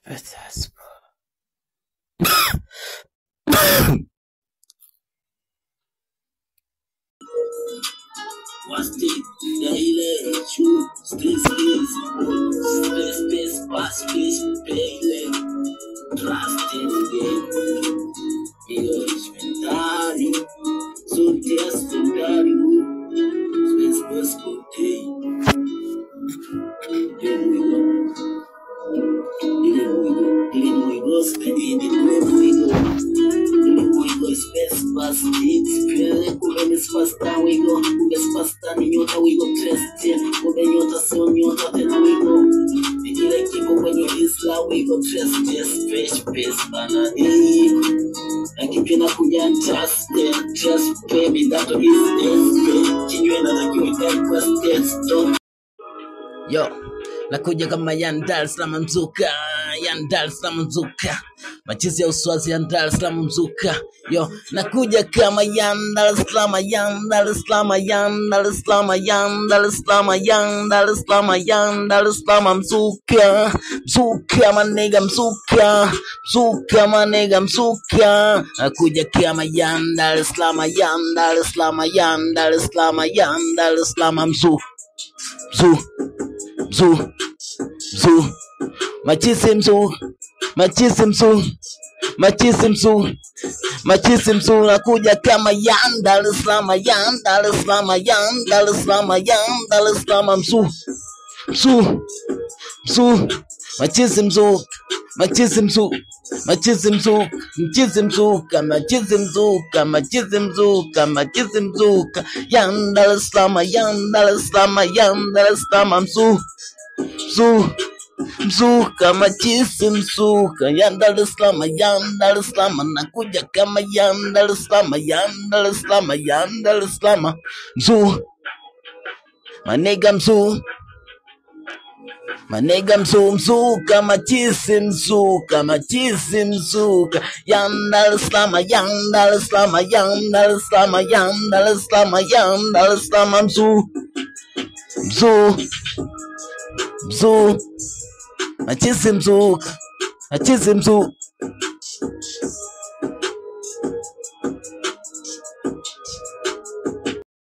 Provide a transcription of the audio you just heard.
Petersburg. What's the daily issue? Space, daily. Trust in the game. Io rispettari. Sul testo carico. Space, Here we go, spending it, space past it, kumeni spasta we go, spasta ni nyota we go trust it, nyota so nyota tena we go, nikile kipo kwenye isla we go trust it, space bana na kipi na kuja trust baby that is it, kinywe na takiwa request Yo, nakuja kama Dar es Salaam mzuka, Dar es Salaam mzuka. Machizi ya uswazi Dar es Salaam mzuka. Yo, nakuja kama Dar es Salaam, Dar es Salaam, Dar es Salaam, Dar es Salaam, Dar es Salaam, Dar es Salaam mzuka. Mzuka manega mzuka. Mzuka manega mzuka. Nakuja kama Dar es Salaam, Dar es Salaam, Dar es Salaam, Dar es Salaam mzuka. Machisimsu nakuja kama Dar es Salaam, Dar es Salaam, Dar es Salaam, Dar es Salaam Mzuka machisimsuka Dar es Salaam nakuja kama Dar es Salaam, Dar es Salaam, Dar es Salaam manega mzuka machisimsuka Dar es Salaam, Dar es Salaam, Dar es Salaam, Dar es Salaam, Dar es Salaam machisimsuka